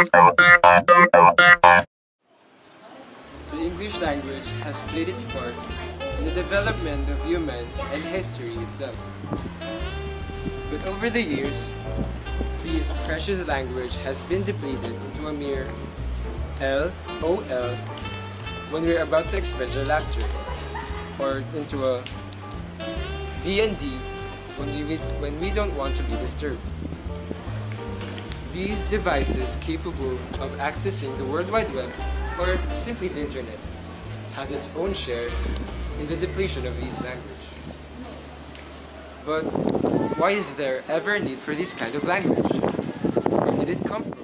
The English language has played its part in the development of human and history itself. But over the years, this precious language has been depleted into a mere LOL when we're about to express our laughter, or into a D&D when we don't want to be disturbed. These devices capable of accessing the World Wide Web, or simply the internet, has its own share in the depletion of this language. But why is there ever a need for this kind of language? Where did it come from?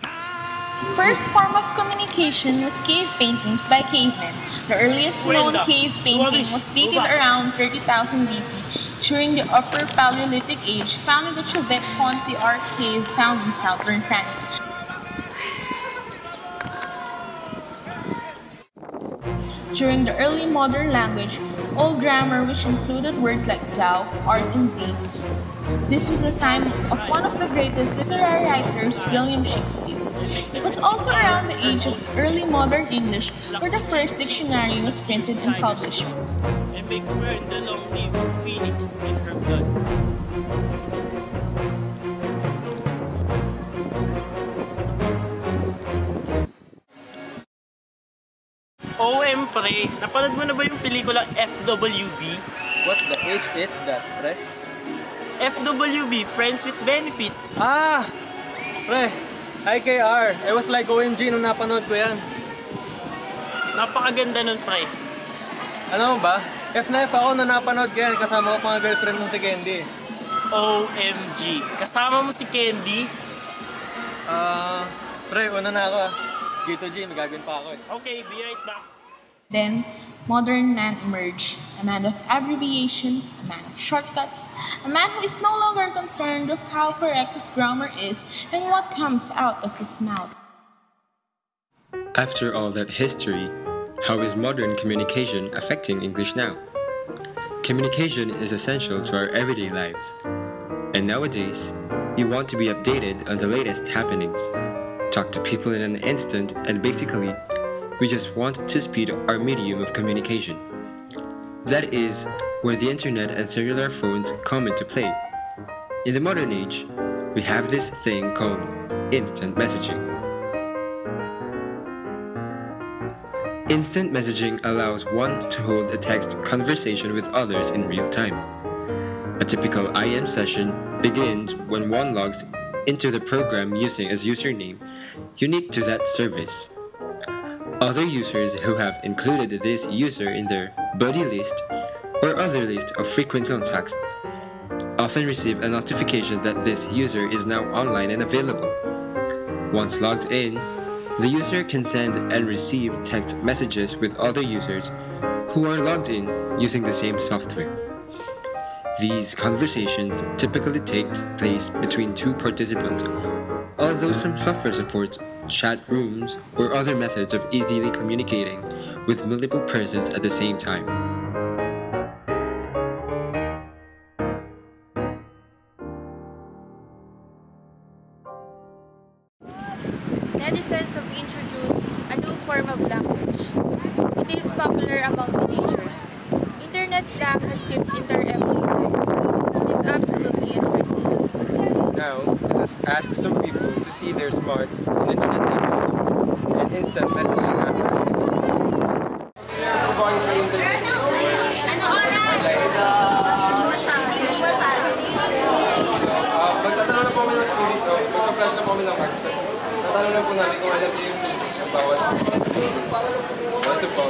The first form of communication was cave paintings by cavemen. The earliest known cave painting was dated around 30,000 BC during the Upper Paleolithic Age, found in the Chauvet Pont d'Arc cave found in southern France. During the early modern language, old grammar which included words like thou, art, and thee. This was the time of one of the greatest literary writers, William Shakespeare. It was also around the age of early modern English where the first dictionary was printed and published. And make burn the long-lived phoenix in her blood. OM pre, napanood mo na ba yung pelikula FWB? What the H is that, pre? FWB, Friends with Benefits. Ah! Pre, IKR. I was like OMG nung napanood ko yan. Napakaganda nun, pre. Ano mo ba? F na F ako na napanood ko yan. Kasama ko pa nga girlfriend mo si Candy. OMG. Kasama mo si Candy? Pre, una na ako ah. G2G, may gagawin pa ako eh. Okay, be right back. Then, modern man emerged, a man of abbreviations, a man of shortcuts, a man who is no longer concerned with how correct his grammar is and what comes out of his mouth. After all that history, how is modern communication affecting English now? Communication is essential to our everyday lives. And nowadays, we want to be updated on the latest happenings, talk to people in an instant, and basically, we just want to speed our medium of communication. That is where the internet and cellular phones come into play. In the modern age, we have this thing called instant messaging. Instant messaging allows one to hold a text conversation with others in real time. A typical IM session begins when one logs into the program using as username unique to that service. Other users who have included this user in their buddy list or other list of frequent contacts often receive a notification that this user is now online and available. Once logged in, the user can send and receive text messages with other users who are logged in using the same software. These conversations typically take place between two participants, although some software supports chat rooms or other methods of easily communicating with multiple persons at the same time. Netizens have introduced a new form of language. It is popular among teenagers. Internet slang has seeped into our everyday lives. It is absolutely unforgivable. Now, let us ask some people to see their smarts in internet language and instant messaging apparatus. Magtatanong na po kami ng series, magka-flash na po kami ng marks. Tatanong na po namin kung alam niyo yung bawat. Ito po.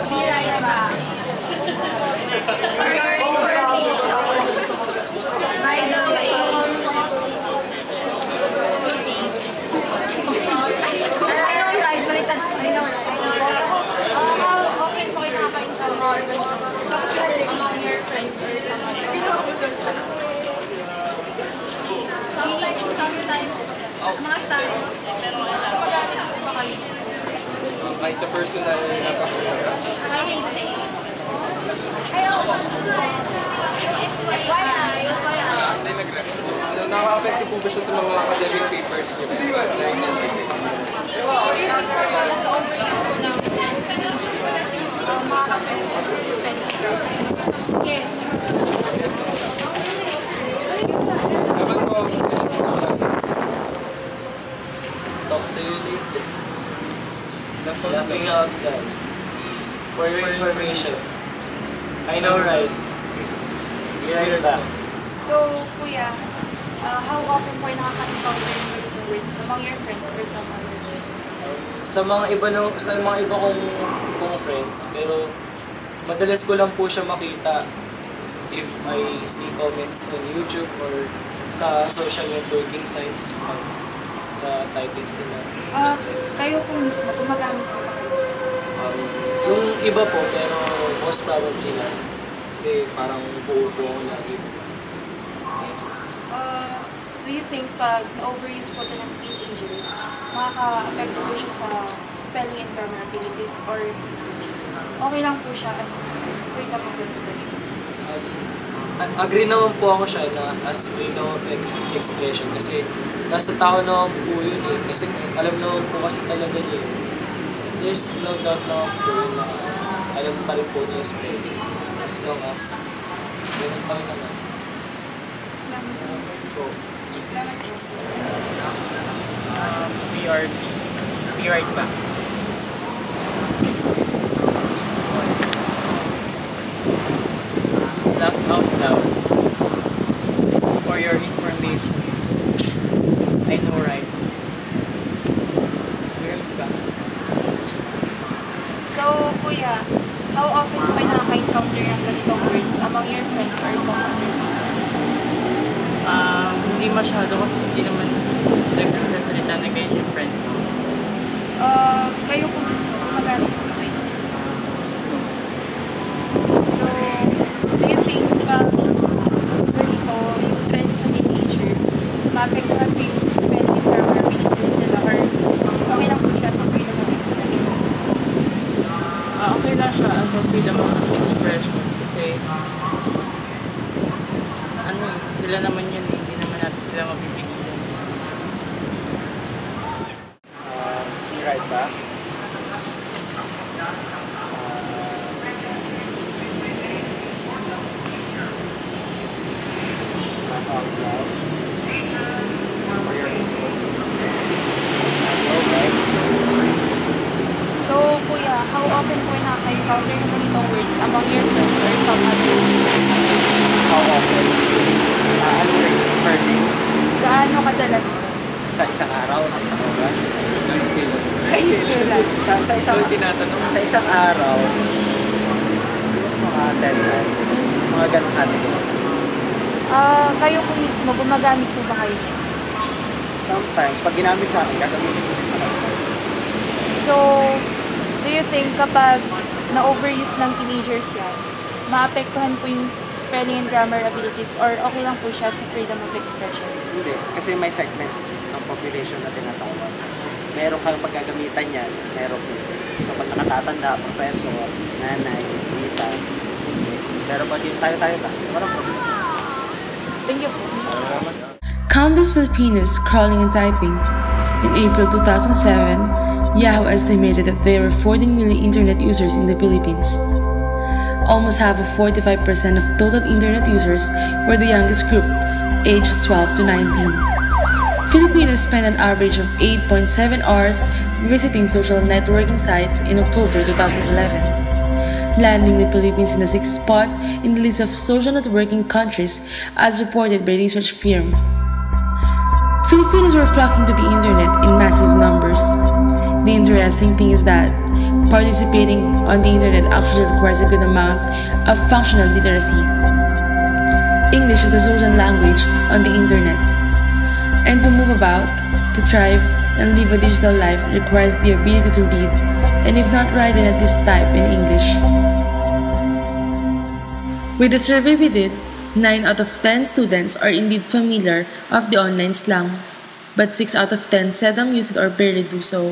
Be right back. For your information, by the way, I know, right? I know, right? How often po kayo nakakain sa personal na pag-usapan? Hindi nag-ref. So, nakaka-apekto po ba siya sa mga academic papers niyo? Yes. Dapat po, Talk to you later. Laughing out loud. For your information. I know, right? Be right back. So, Kuya, how often po ay nakaka-encounter ng ganitong words among your friends or some other people? Sa mga iba kong friends, pero madalas ko lang po siya makita if I see comments on YouTube or sa social networking sites pag typings nila. Kayo po mismo, gumagamit po ba kayo? Yung iba po, pero most probably not. Kasi parang buo po ako lagi. Do you think pag na-overuse po ito ng teenagers, makaka-apekto po siya sa spelling and grammar abilities or okay lang po siya as freedom of expression? Agree naman po ako siya na as freedom of expression kasi nasa tao naman po yun eh. Kasi alam naman po kasi talaga niya eh. There's no doubt naman po yun na alam pa rin po niya yung spelling. As long as ganun pa rin naman. Salamat po. Salamat po. PRP. Be right back. Laugh out loud. For your information. I know, right? Be right back. So, Kuya, how often po ay nakaka-encounter ng ganitong words among your friends or some other people? Hindi masyado kasi hindi naman nagsasalita na ganyan yung friends. Kayo po mismo, gumagamit po ba kayo? So, do you think ganito yung trend sa teenagers, maapektuhan po yung spelling and grammar abilities nila or okay lang po siya sa freedom of expression? Okay lang siya as a freedom of expression kasi sila naman yun eh, hindi naman natin sila mapipigilan. Be right back. Laugh out loud. For your So, Kuya, how often po ay nakaka-encounter ng ganitong words among your friends or some other people? How often? Ano rin? Per day? Gaano kadalas? Sa isang araw? Sa isang oras? Kayo kailan? Sa isang araw, mga 10 times. Mga ganong category. Kayo po mismo, gumagamit po ba kayo? Sometimes, pag ginamit sa akin, gagamitin ko din sa kanila. So, do you think kapag na-overuse ng teenagers yan, maapektuhan po yung spelling and grammar abilities or okay lang po siya sa freedom of expression? Hindi, kasi may segment ng population na tinatawag. Meron kang paggagamitan yan, meron hindi. So pag nakatatanda, professor, nanay, tita, hindi. Pero pag yung tayo-tayo lang, walang problema. Thank you po. Countless Filipinos crawling and typing. In April 2007, Yahoo estimated that there were 14 million internet users in the Philippines. Almost half of 45% of total internet users were the youngest group, aged 12 to 19. Filipinos spent an average of 8.7 hours visiting social networking sites in October 2011, landing the Philippines in the 6th spot in the list of social networking countries as reported by research firm. Filipinos were flocking to the internet in massive numbers. The interesting thing is that participating on the internet actually requires a good amount of functional literacy. English is the social language on the internet. And to move about, to thrive, and live a digital life requires the ability to read, and if not write, then at least type in English. With the survey we did, 9 out of 10 students are indeed familiar of the online slang, but 6 out of 10 seldom use it or barely do so.